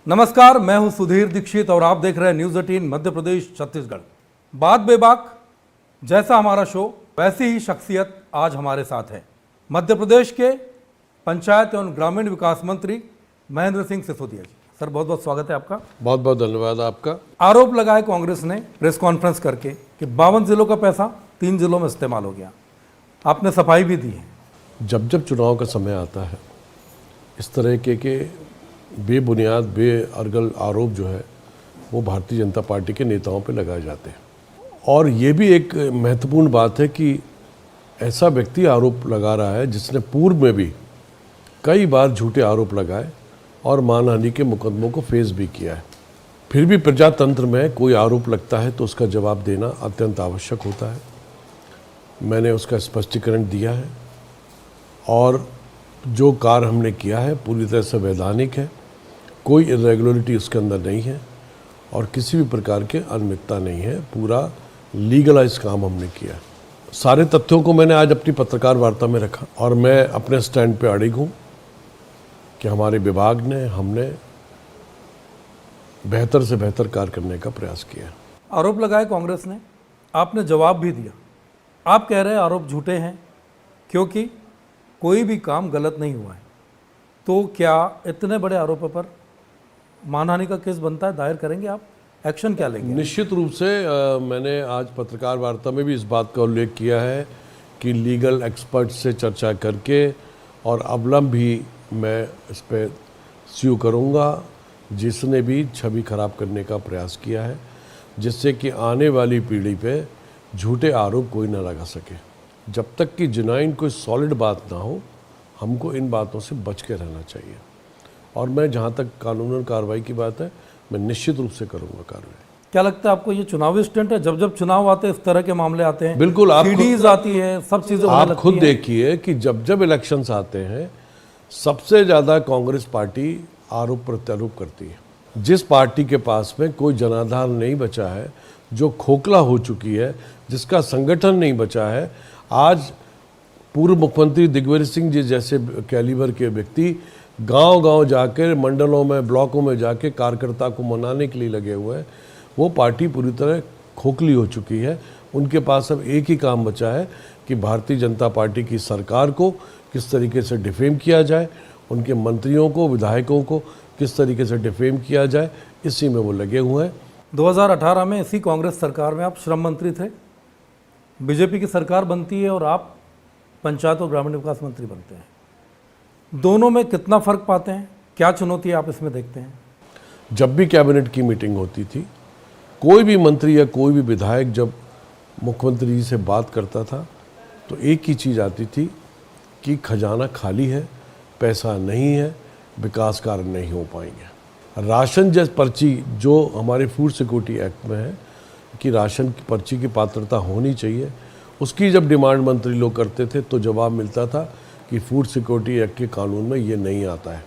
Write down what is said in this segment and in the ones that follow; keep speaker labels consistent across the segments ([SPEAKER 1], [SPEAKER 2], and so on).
[SPEAKER 1] नमस्कार, मैं हूं सुधीर दीक्षित और आप देख रहे हैं न्यूज़ 18 मध्य प्रदेश छत्तीसगढ़। बात बेबाक, जैसा हमारा शो वैसी ही शख्सियत आज हमारे साथ है। मध्य प्रदेश के पंचायत एवं ग्रामीण विकास मंत्री महेंद्र सिंह सिसोदिया जी। सर, बहुत बहुत स्वागत है आपका।
[SPEAKER 2] बहुत बहुत धन्यवाद आपका।
[SPEAKER 1] आरोप लगाए कांग्रेस ने प्रेस कॉन्फ्रेंस करके कि 52 जिलों का पैसा 3 जिलों में इस्तेमाल हो गया। आपने सफाई भी दी है।
[SPEAKER 2] जब जब चुनाव का समय आता है, इस तरह के बेबुनियाद बेअर्गल आरोप जो है वो भारतीय जनता पार्टी के नेताओं पे लगाए जाते हैं। और ये भी एक महत्वपूर्ण बात है कि ऐसा व्यक्ति आरोप लगा रहा है जिसने पूर्व में भी कई बार झूठे आरोप लगाए और मानहानि के मुकदमों को फेस भी किया है। फिर भी प्रजातंत्र में कोई आरोप लगता है तो उसका जवाब देना अत्यंत आवश्यक होता है। मैंने उसका स्पष्टीकरण दिया है और जो कार्य हमने किया है पूरी तरह से वैधानिक है, कोई इरेगुलरिटी उसके अंदर नहीं है और किसी भी प्रकार के अनियमितता नहीं है। पूरा लीगलाइज काम हमने किया है। सारे तथ्यों को मैंने आज अपनी पत्रकार वार्ता में रखा और मैं अपने स्टैंड पे अड़िग हूँ कि हमारे विभाग ने हमने बेहतर से बेहतर कार्य करने का प्रयास किया।
[SPEAKER 1] आरोप लगाए कांग्रेस ने, आपने जवाब भी दिया। आप कह रहे हैं आरोप झूठे हैं क्योंकि कोई भी काम गलत नहीं हुआ है। तो क्या इतने बड़े आरोपों पर मानहानि का केस बनता है? दायर करेंगे आप? एक्शन क्या लेंगे?
[SPEAKER 2] निश्चित रूप से मैंने आज पत्रकार वार्ता में भी इस बात का उल्लेख किया है कि लीगल एक्सपर्ट से चर्चा करके और अवलंब भी मैं इस पर स्यू करूँगा जिसने भी छवि खराब करने का प्रयास किया है, जिससे कि आने वाली पीढ़ी पे झूठे आरोप कोई ना लगा सके। जब तक कि जेन्युइन कोई सॉलिड बात ना हो, हमको इन बातों से बच के रहना चाहिए। और मैं जहाँ तक कानूनन कार्रवाई की बात है, मैं निश्चित रूप से करूँगा कार्रवाई।
[SPEAKER 1] क्या लगता है आपको ये चुनावी स्टंट है? जब जब चुनाव आते हैं इस तरह के मामले आते हैं,
[SPEAKER 2] बिल्कुल। आप
[SPEAKER 1] सीडीज आती है, सब चीज़ें
[SPEAKER 2] आप खुद देखिए कि जब जब इलेक्शंस आते हैं सबसे ज़्यादा कांग्रेस पार्टी आरोप प्रत्यारोप करती है। जिस पार्टी के पास में कोई जनाधार नहीं बचा है, जो खोखला हो चुकी है, जिसका संगठन नहीं बचा है, आज पूर्व मुख्यमंत्री दिग्विजय सिंह जी जैसे कैलिबर के व्यक्ति गांव-गांव जाकर, मंडलों में, ब्लॉकों में जाके कार्यकर्ता को मनाने के लिए लगे हुए हैं। वो पार्टी पूरी तरह खोखली हो चुकी है। उनके पास अब एक ही काम बचा है कि भारतीय जनता पार्टी की सरकार को किस तरीके से डिफेम किया जाए, उनके मंत्रियों को, विधायकों को किस तरीके से डिफेम किया जाए, इसी में वो लगे हुए हैं।
[SPEAKER 1] 2018 में इसी कांग्रेस सरकार में आप श्रम मंत्री थे। बीजेपी की सरकार बनती है और आप पंचायत और ग्रामीण विकास मंत्री बनते हैं। दोनों में कितना फ़र्क पाते हैं? क्या चुनौती आप इसमें देखते हैं?
[SPEAKER 2] जब भी कैबिनेट की मीटिंग होती थी, कोई भी मंत्री या कोई भी विधायक जब मुख्यमंत्री जी से बात करता था तो एक ही चीज़ आती थी कि खजाना खाली है, पैसा नहीं है, विकास कार्य नहीं हो पाएंगे। राशन जैसे पर्ची जो हमारे फूड सिक्योरिटी एक्ट में है कि राशन की पर्ची की पात्रता होनी चाहिए, उसकी जब डिमांड मंत्री लोग करते थे तो जवाब मिलता था कि फूड सिक्योरिटी एक्ट के कानून में ये नहीं आता है।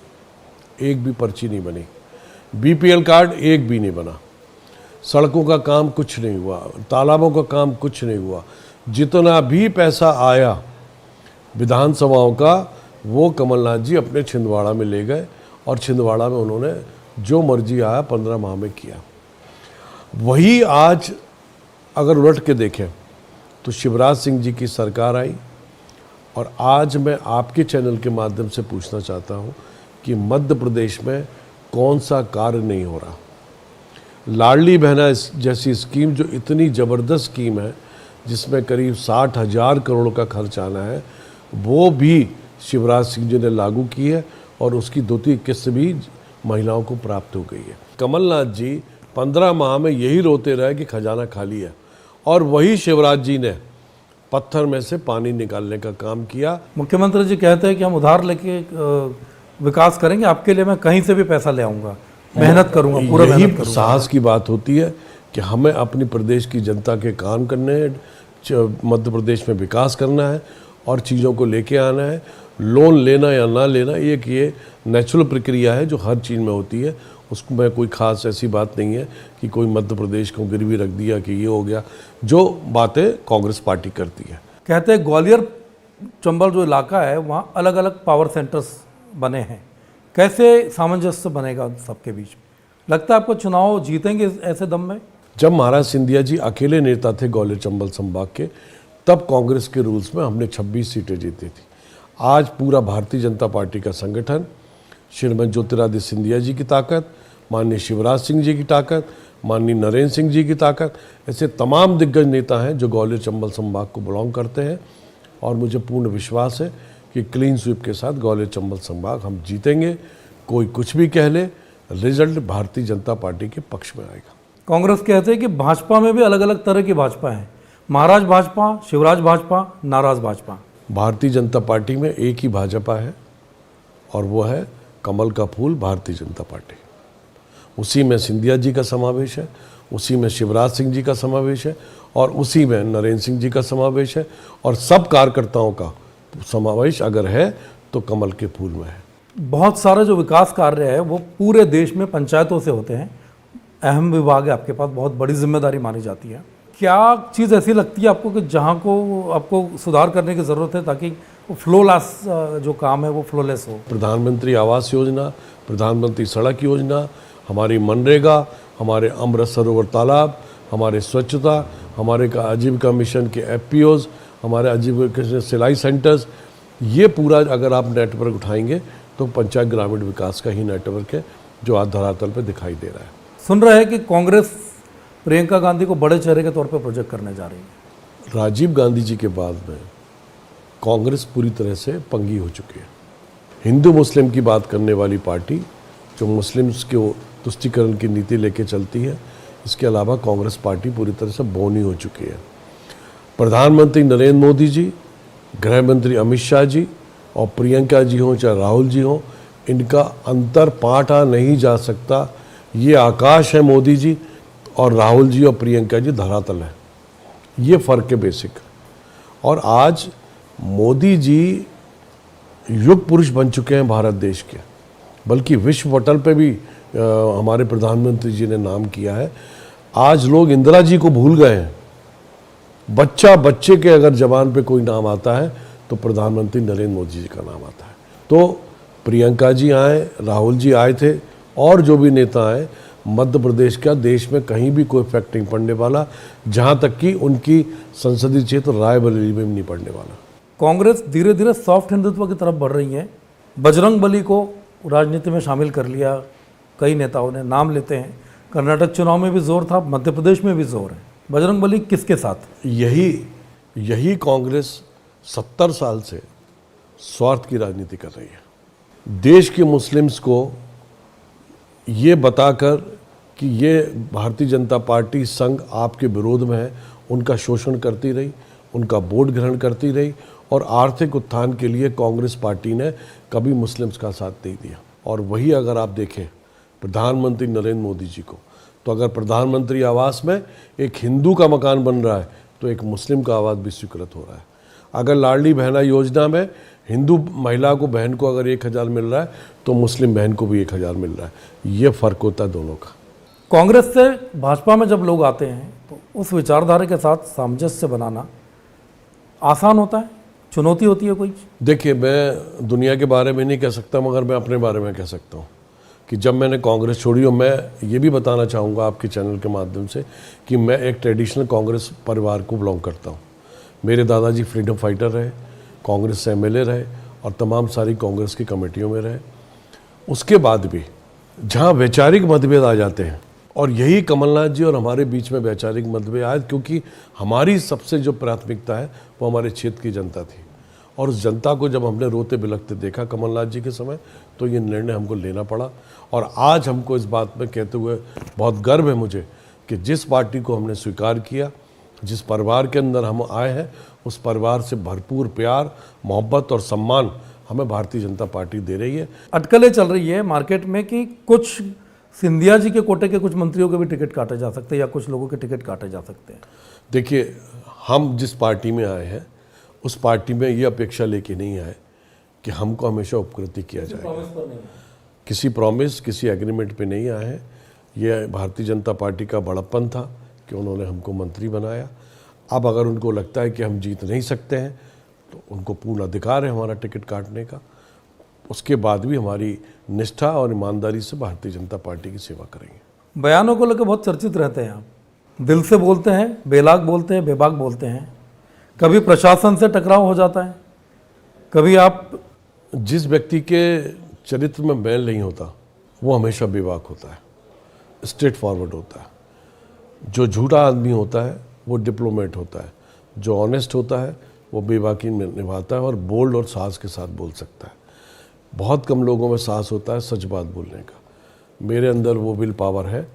[SPEAKER 2] एक भी पर्ची नहीं बनी, बीपीएल कार्ड एक भी नहीं बना, सड़कों का काम कुछ नहीं हुआ, तालाबों का काम कुछ नहीं हुआ। जितना भी पैसा आया विधानसभाओं का, वो कमलनाथ जी अपने छिंदवाड़ा में ले गए और छिंदवाड़ा में उन्होंने जो मर्जी आया 15 माह में किया। वही आज अगर उलट के देखें तो शिवराज सिंह जी की सरकार आई और आज मैं आपके चैनल के माध्यम से पूछना चाहता हूं कि मध्य प्रदेश में कौन सा कार्य नहीं हो रहा। लाडली बहना जैसी स्कीम जो इतनी ज़बरदस्त स्कीम है, जिसमें करीब 60,000 करोड़ का खर्च आना है, वो भी शिवराज सिंह जी ने लागू की है और उसकी 2-3 किस्त भी महिलाओं को प्राप्त हो गई है। कमलनाथ जी 15 माह में यही रोते रहे कि खजाना खाली है और वही शिवराज जी ने पत्थर में से पानी निकालने का काम किया।
[SPEAKER 1] मुख्यमंत्री जी कहते हैं कि हम उधार लेके विकास करेंगे, आपके लिए मैं कहीं से भी पैसा ले आऊँगा, मेहनत करूँगा, पूरा मेहनत करूँगा।
[SPEAKER 2] साहस की बात होती है कि हमें अपनी प्रदेश की जनता के काम करने हैं, मध्य प्रदेश में विकास करना है और चीज़ों को लेके आना है। लोन लेना या ना लेना ये नेचुरल प्रक्रिया है जो हर चीज़ में होती है। उसमें कोई ख़ास ऐसी बात नहीं है कि कोई मध्य प्रदेश को गिरवी रख दिया कि ये हो गया। जो बातें कांग्रेस पार्टी करती है।
[SPEAKER 1] कहते हैं ग्वालियर चंबल जो इलाका है वहाँ अलग अलग पावर सेंटर्स बने हैं, कैसे सामंजस्य बनेगा सबके बीच? लगता है आपको चुनाव जीतेंगे ऐसे दम में?
[SPEAKER 2] जब महाराज सिंधिया जी अकेले नेता थे ग्वालियर चंबल संभाग के, तब कांग्रेस के रूल्स में हमने 26 सीटें जीती थी। आज पूरा भारतीय जनता पार्टी का संगठन, श्रीमती ज्योतिरादित्य सिंधिया जी की ताकत, माननीय शिवराज सिंह जी की ताकत, माननीय नरेंद्र सिंह जी की ताकत, ऐसे तमाम दिग्गज नेता हैं जो ग्वालियर चंबल संभाग को बिलोंग करते हैं। और मुझे पूर्ण विश्वास है कि क्लीन स्वीप के साथ ग्वालियर चंबल संभाग हम जीतेंगे। कोई कुछ भी कह ले, रिजल्ट भारतीय जनता पार्टी के पक्ष में आएगा।
[SPEAKER 1] कांग्रेस कहते हैं कि भाजपा में भी अलग अलग तरह की भाजपा है, महाराज भाजपा, शिवराज भाजपा, नाराज भाजपा।
[SPEAKER 2] भारतीय जनता पार्टी में एक ही भाजपा है और वो है कमल का फूल भारतीय जनता पार्टी। उसी में सिंधिया जी का समावेश है, उसी में शिवराज सिंह जी का समावेश है और उसी में नरेंद्र सिंह जी का समावेश है और सब कार्यकर्ताओं का समावेश अगर है तो कमल के फूल में है।
[SPEAKER 1] बहुत सारे जो विकास कार्य है वो पूरे देश में पंचायतों से होते हैं। अहम विभाग है आपके पास, बहुत बड़ी जिम्मेदारी मानी जाती है। क्या चीज़ ऐसी लगती है आपको कि जहाँ को आपको सुधार करने की ज़रूरत है ताकि फ्लोलेस जो काम है वो फ्लोलेस हो?
[SPEAKER 2] प्रधानमंत्री आवास योजना, प्रधानमंत्री सड़क योजना, हमारी मनरेगा, हमारे अमृत सरोवर तालाब, हमारे स्वच्छता, हमारे आजीविका मिशन के FPOs, हमारे आजीविका सिलाई सेंटर्स, ये पूरा अगर आप नेटवर्क उठाएंगे तो पंचायत ग्रामीण विकास का ही नेटवर्क है जो आज धरातल पर दिखाई दे रहा है।
[SPEAKER 1] सुन रहे हैं कि कांग्रेस प्रियंका गांधी को बड़े चेहरे के तौर पर प्रोजेक्ट करने जा रही है।
[SPEAKER 2] राजीव गांधी जी के बाद में कांग्रेस पूरी तरह से पंगी हो चुकी है। हिंदू मुस्लिम की बात करने वाली पार्टी जो मुस्लिम्स के तुष्टीकरण की नीति लेके चलती है, इसके अलावा कांग्रेस पार्टी पूरी तरह से बौनी हो चुकी है। प्रधानमंत्री नरेंद्र मोदी जी, गृह मंत्री अमित शाह जी और प्रियंका जी हों चाहे राहुल जी हों, इनका अंतर पाटा नहीं जा सकता। ये आकाश है मोदी जी और राहुल जी और प्रियंका जी धरातल है। ये फ़र्क है बेसिक। और आज मोदी जी युग पुरुष बन चुके हैं भारत देश के, बल्कि विश्व पटल पे भी हमारे प्रधानमंत्री जी ने नाम किया है। आज लोग इंदिरा जी को भूल गए हैं। बच्चे के अगर जबान पे कोई नाम आता है तो प्रधानमंत्री नरेंद्र मोदी जी का नाम आता है। तो प्रियंका जी आए, राहुल जी आए थे और जो भी नेता आए, मध्य प्रदेश का देश में कहीं भी कोई इफेक्ट नहीं पड़ने वाला, जहाँ तक कि उनकी संसदीय क्षेत्र रायबरेली में भी नहीं पड़ने वाला।
[SPEAKER 1] कांग्रेस धीरे धीरे सॉफ्ट हिंदुत्व की तरफ बढ़ रही है। बजरंग बली को राजनीति में शामिल कर लिया, कई नेताओं ने नाम लेते हैं। कर्नाटक चुनाव में भी जोर था, मध्य प्रदेश में भी जोर है। बजरंग बली किसके साथ?
[SPEAKER 2] यही कांग्रेस 70 साल से स्वार्थ की राजनीति कर रही है। देश के मुस्लिम्स को ये बताकर कि ये भारतीय जनता पार्टी संघ आपके विरोध में है, उनका शोषण करती रही, उनका वोट ग्रहण करती रही और आर्थिक उत्थान के लिए कांग्रेस पार्टी ने कभी मुस्लिम्स का साथ नहीं दिया। और वही अगर आप देखें प्रधानमंत्री नरेंद्र मोदी जी को, तो अगर प्रधानमंत्री आवास में एक हिंदू का मकान बन रहा है तो एक मुस्लिम का आवास भी स्वीकृत हो रहा है। अगर लाडली बहना योजना में हिंदू महिला को बहन को अगर 1000 मिल रहा है तो मुस्लिम बहन को भी 1000 मिल रहा है। ये फ़र्क होता है दोनों का।
[SPEAKER 1] कांग्रेस से भाजपा में जब लोग आते हैं तो उस विचारधारा के साथ सामंजस्य बनाना आसान होता है, चुनौती होती है कोई?
[SPEAKER 2] देखिए, मैं दुनिया के बारे में नहीं कह सकता, मगर मैं अपने बारे में कह सकता हूँ कि जब मैंने कांग्रेस छोड़ी, और मैं ये भी बताना चाहूँगा आपके चैनल के माध्यम से कि मैं एक ट्रेडिशनल कांग्रेस परिवार को बिलोंग करता हूँ। मेरे दादाजी फ्रीडम फाइटर रहे, कांग्रेस से MLA रहे और तमाम सारी कांग्रेस की कमेटियों में रहे। उसके बाद भी जहाँ वैचारिक मतभेद आ जाते हैं, और यही कमलनाथ जी और हमारे बीच में वैचारिक मतभेद आए, क्योंकि हमारी सबसे जो प्राथमिकता है वो हमारे क्षेत्र की जनता थी। और उस जनता को जब हमने रोते बिलखते देखा कमलनाथ जी के समय, तो ये निर्णय हमको लेना पड़ा। और आज हमको इस बात में कहते हुए बहुत गर्व है मुझे कि जिस पार्टी को हमने स्वीकार किया, जिस परिवार के अंदर हम आए हैं, उस परिवार से भरपूर प्यार, मोहब्बत और सम्मान हमें भारतीय जनता पार्टी दे रही है।
[SPEAKER 1] अटकलें चल रही है मार्केट में कि कुछ सिंधिया जी के कोटे के कुछ मंत्रियों के भी टिकट काटे जा सकते हैं या कुछ लोगों के टिकट काटे जा सकते हैं।
[SPEAKER 2] देखिए, हम जिस पार्टी में आए हैं उस पार्टी में ये अपेक्षा लेके नहीं आए कि हमको हमेशा उपकृति किया जाएगा। किसी प्रॉमिस, किसी एग्रीमेंट पे नहीं आए हैं। ये भारतीय जनता पार्टी का बड़प्पन था कि उन्होंने हमको मंत्री बनाया। अब अगर उनको लगता है कि हम जीत नहीं सकते हैं तो उनको पूर्ण अधिकार है हमारा टिकट काटने का। उसके बाद भी हमारी निष्ठा और ईमानदारी से भारतीय जनता पार्टी की सेवा करेंगे।
[SPEAKER 1] बयानों को लेकर बहुत चर्चित रहते हैं आप, दिल से बोलते हैं, बेलाग बोलते हैं, बेबाक बोलते हैं, कभी प्रशासन से टकराव हो जाता है, कभी आप
[SPEAKER 2] जिस व्यक्ति के चरित्र में मैल नहीं होता वो हमेशा बेबाक होता है, स्ट्रेट फॉरवर्ड होता है। जो झूठा आदमी होता है वो डिप्लोमेट होता है, जो ऑनेस्ट होता है वो बेबाकी में निभाता है और बोल्ड और साहस के साथ बोल सकता है। बहुत कम लोगों में साहस होता है सच बात बोलने का। मेरे अंदर वो विल पावर है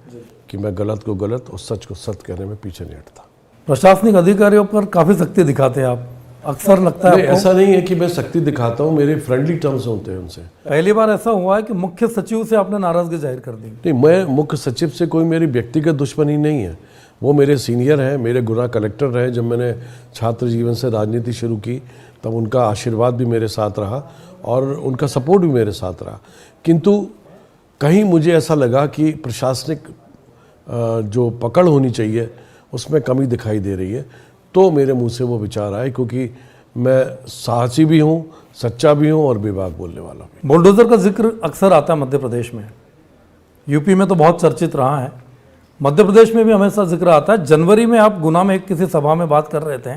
[SPEAKER 2] कि मैं गलत को गलत और सच को सच कहने में पीछे नहीं हटता।
[SPEAKER 1] प्रशासनिक अधिकारियों पर काफ़ी सख्ती दिखाते हैं आप, अक्सर लगता है आपको?
[SPEAKER 2] ऐसा नहीं है कि मैं सख्ती दिखाता हूँ, मेरे फ्रेंडली टर्म्स होते हैं उनसे।
[SPEAKER 1] पहली बार ऐसा हुआ है कि मुख्य सचिव से आपने नाराजगी जाहिर कर दी।
[SPEAKER 2] नहीं, मैं मुख्य सचिव से कोई मेरी व्यक्तिगत दुश्मनी नहीं है, वो मेरे सीनियर हैं, मेरे गुना कलेक्टर रहे। जब मैंने छात्र जीवन से राजनीति शुरू की तब उनका आशीर्वाद भी मेरे साथ रहा और उनका सपोर्ट भी मेरे साथ रहा। किंतु कहीं मुझे ऐसा लगा कि प्रशासनिक जो पकड़ होनी चाहिए उसमें कमी दिखाई दे रही है, तो मेरे मुंह से वो विचार आए, क्योंकि मैं साहसी भी हूँ, सच्चा भी हूँ और बेबाक बोलने वाला भी।
[SPEAKER 1] बुलडोजर का जिक्र अक्सर आता है मध्य प्रदेश में, यूपी में तो बहुत चर्चित रहा है, मध्य प्रदेश में भी हमेशा जिक्र आता है। जनवरी में आप गुना में किसी सभा में बात कर रहे थे,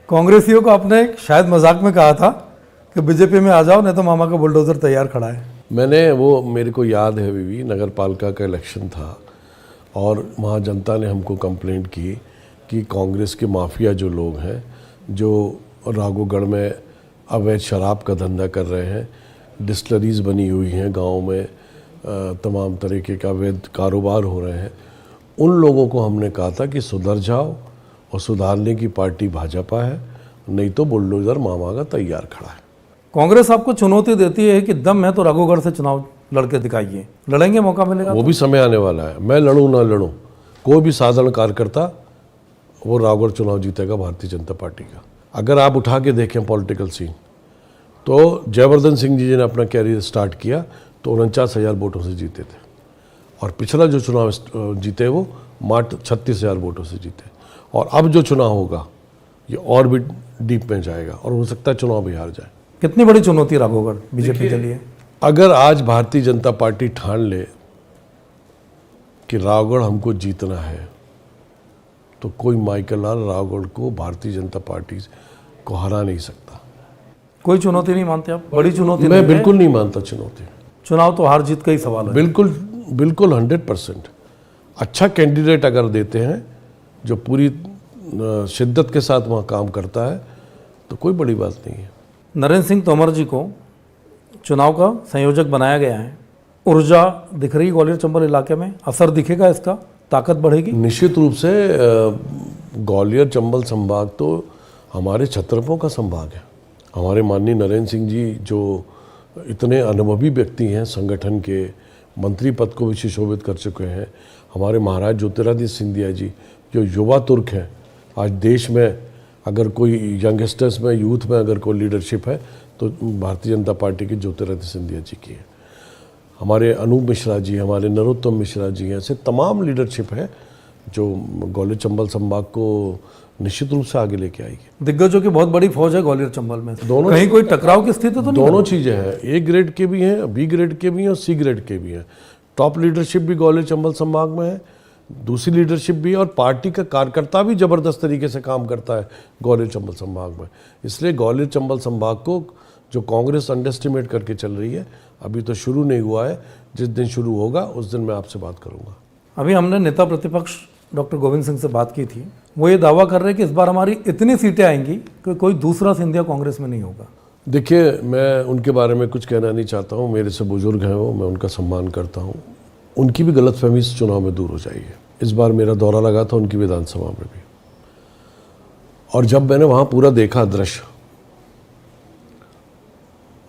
[SPEAKER 1] कांग्रेसियों को आपने शायद मजाक में कहा था कि बीजेपी में आ जाओ नहीं तो मामा का बुलडोजर तैयार खड़ा है।
[SPEAKER 2] मैंने वो, मेरे को याद है अभी भी, नगर पालिका का इलेक्शन था और वहाँ जनता ने हमको कंप्लेंट की कि कांग्रेस के माफिया जो लोग हैं, जो राघोगढ़ में अवैध शराब का धंधा कर रहे हैं, डिस्टलरीज बनी हुई हैं गाँव में, तमाम तरीके का अवैध कारोबार हो रहे हैं, उन लोगों को हमने कहा था कि सुधर जाओ और सुधारने की पार्टी भाजपा है, नहीं तो बुलडोजर मामा का तैयार खड़ा है।
[SPEAKER 1] कांग्रेस आपको चुनौती देती है कि दम है तो राघोगढ़ से चुनाव लड़के दिखाइए, लड़ेंगे, मौका मिलेगा?
[SPEAKER 2] वो भी समय आने वाला है, मैं लड़ूं ना लड़ूं, कोई भी साधारण कार्यकर्ता वो राघोगढ़ चुनाव जीतेगा भारतीय जनता पार्टी का। अगर आप उठा के देखें पॉलिटिकल सीन, तो जयवर्धन सिंह जी ने अपना कैरियर स्टार्ट किया तो 49,000 वोटों से जीते थे, और पिछला जो चुनाव जीते वो मात्र 36,000 वोटों से जीते, और अब जो चुनाव होगा ये और भी डीप में जाएगा और हो सकता है चुनाव भी हार जाए।
[SPEAKER 1] कितनी बड़ी चुनौती राघोगढ़ बीजेपी के लिए?
[SPEAKER 2] अगर आज भारतीय जनता पार्टी ठान ले कि राघोगढ़ हमको जीतना है, तो कोई माइकल लाल राघोगढ़ को भारतीय जनता पार्टी को हरा नहीं सकता।
[SPEAKER 1] कोई चुनौती नहीं मानते आप? बड़ी चुनौती?
[SPEAKER 2] मैं बिल्कुल नहीं मानता चुनौती।
[SPEAKER 1] चुनाव तो हार जीत का ही सवाल है।
[SPEAKER 2] बिल्कुल बिल्कुल 100%। अच्छा कैंडिडेट अगर देते हैं जो पूरी शिद्दत के साथ वहाँ काम करता है तो कोई बड़ी बात नहीं है।
[SPEAKER 1] नरेंद्र सिंह तोमर जी को चुनाव का संयोजक बनाया गया है, ऊर्जा दिख रही ग्वालियर चंबल इलाके में, असर दिखेगा इसका, ताकत बढ़ेगी?
[SPEAKER 2] निश्चित रूप से ग्वालियर चंबल संभाग तो हमारे छत्रपों का संभाग है। हमारे माननीय नरेंद्र सिंह जी जो इतने अनुभवी व्यक्ति हैं, संगठन के मंत्री पद को भी सुशोभित कर चुके हैं। हमारे महाराज ज्योतिरादित्य सिंधिया जी जो युवा तुर्क हैं, आज देश में अगर कोई यंगस्टर्स में, यूथ में अगर कोई लीडरशिप है तो भारतीय जनता पार्टी के ज्योतिरादित्य सिंधिया जी की है। हमारे अनूप मिश्रा जी, हमारे नरोत्तम मिश्रा जी, ऐसे तमाम लीडरशिप है जो ग्वालियर चंबल संभाग को निश्चित रूप से आगे लेके आएगी।
[SPEAKER 1] दिग्गजों की बहुत बड़ी फौज है ग्वालियर चंबल में,
[SPEAKER 2] दोनों
[SPEAKER 1] कहीं कोई टकराव की स्थिति तो नहीं?
[SPEAKER 2] दोनों चीज़ें हैं, ए ग्रेड के भी हैं, बी ग्रेड के भी हैं और सी ग्रेड के भी हैं। टॉप लीडरशिप भी ग्वालियर चंबल संभाग में है, दूसरी लीडरशिप भी, और पार्टी का कार्यकर्ता भी ज़बरदस्त तरीके से काम करता है ग्वालियर चंबल संभाग में। इसलिए ग्वालियर चंबल संभाग को जो कांग्रेस अंडरएस्टिमेट करके चल रही है, अभी तो शुरू नहीं हुआ है, जिस दिन शुरू होगा उस दिन मैं आपसे बात करूंगा।
[SPEAKER 1] अभी हमने नेता प्रतिपक्ष डॉक्टर गोविंद सिंह से बात की थी, वो ये दावा कर रहे हैं कि इस बार हमारी इतनी सीटें आएंगी कि कोई दूसरा सिंधिया कांग्रेस में नहीं होगा।
[SPEAKER 2] देखिए, मैं उनके बारे में कुछ कहना नहीं चाहता हूँ, मेरे से बुजुर्ग हैं वो, मैं उनका सम्मान करता हूँ। उनकी भी गलतफहमी इस चुनाव में दूर हो जाएगी। इस बार मेरा दौरा लगा था उनकी विधानसभा में भी, और जब मैंने वहाँ पूरा देखा दृश्य,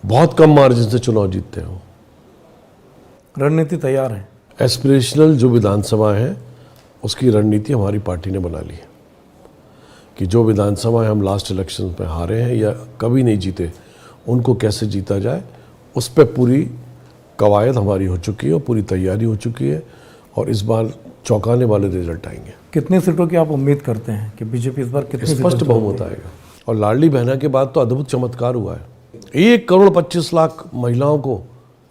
[SPEAKER 2] बहुत कम मार्जिन से चुनाव जीतते हैं।
[SPEAKER 1] रणनीति तैयार है,
[SPEAKER 2] एस्पिरेशनल जो विधानसभा है उसकी रणनीति हमारी पार्टी ने बना ली है कि जो विधानसभा हम लास्ट इलेक्शन में हारे हैं या कभी नहीं जीते, उनको कैसे जीता जाए, उस पर पूरी कवायद हमारी हो चुकी है और पूरी तैयारी हो चुकी है, और इस बार चौंकाने वाले रिजल्ट आएंगे।
[SPEAKER 1] कितनी सीटों की आप उम्मीद करते हैं कि बीजेपी इस बार कितनी?
[SPEAKER 2] स्पष्ट बहुमत आएगा, और लाडली बहना के बाद तो अद्भुत चमत्कार हुआ है। 1 करोड़ 25 लाख महिलाओं को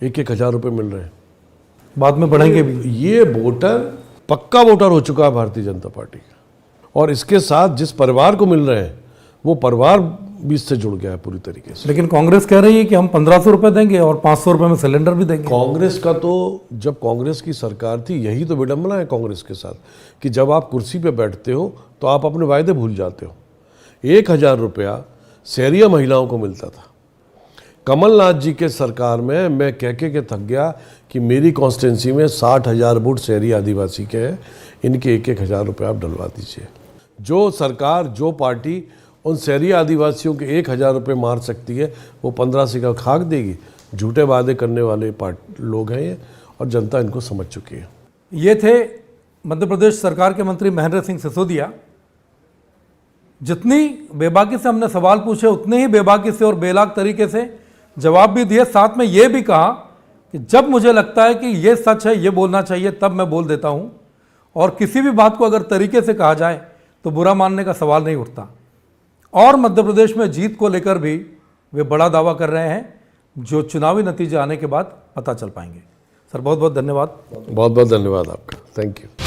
[SPEAKER 2] 1-1 हज़ार रुपये मिल रहे हैं।
[SPEAKER 1] बाद में बढ़ेंगे भी।
[SPEAKER 2] ये वोटर पक्का वोटर हो चुका है भारतीय जनता पार्टी का, और इसके साथ जिस परिवार को मिल रहे हैं वो परिवार भी इससे जुड़ गया है पूरी तरीके से।
[SPEAKER 1] लेकिन कांग्रेस कह रही है कि हम 1500 रुपए देंगे और 500 रुपए में सिलेंडर भी देंगे।
[SPEAKER 2] कांग्रेस का तो, जब कांग्रेस की सरकार थी, यही तो विडंबना है कांग्रेस के साथ कि जब आप कुर्सी पे बैठते हो तो आप अपने वायदे भूल जाते हो। 1000 रुपया शहरिया महिलाओं को मिलता था। कमलनाथ जी के सरकार में मैं कह के थक गया कि मेरी कॉन्स्टिट्यूंसी में 60,000 वोट शहरी आदिवासी के हैं, इनके 1,000 रुपये आप डलवा दीजिए। जो सरकार, जो पार्टी उन शहरी आदिवासियों के 1,000 रुपये मार सकती है, वो 1500 का खाक देगी। झूठे वादे करने वाले लोग हैं ये, और जनता इनको समझ चुकी है।
[SPEAKER 1] ये थे मध्य प्रदेश सरकार के मंत्री महेंद्र सिंह सिसोदिया। जितनी बेबाकी से हमने सवाल पूछे उतने ही बेबाकी से और बेलाग तरीके से जवाब भी दिए। साथ में ये भी कहा कि जब मुझे लगता है कि ये सच है, ये बोलना चाहिए, तब मैं बोल देता हूँ, और किसी भी बात को अगर तरीके से कहा जाए तो बुरा मानने का सवाल नहीं उठता। और मध्य प्रदेश में जीत को लेकर भी वे बड़ा दावा कर रहे हैं, जो चुनावी नतीजे आने के बाद पता चल पाएंगे। सर बहुत बहुत धन्यवाद।
[SPEAKER 2] बहुत बहुत धन्यवाद आपका, थैंक यू।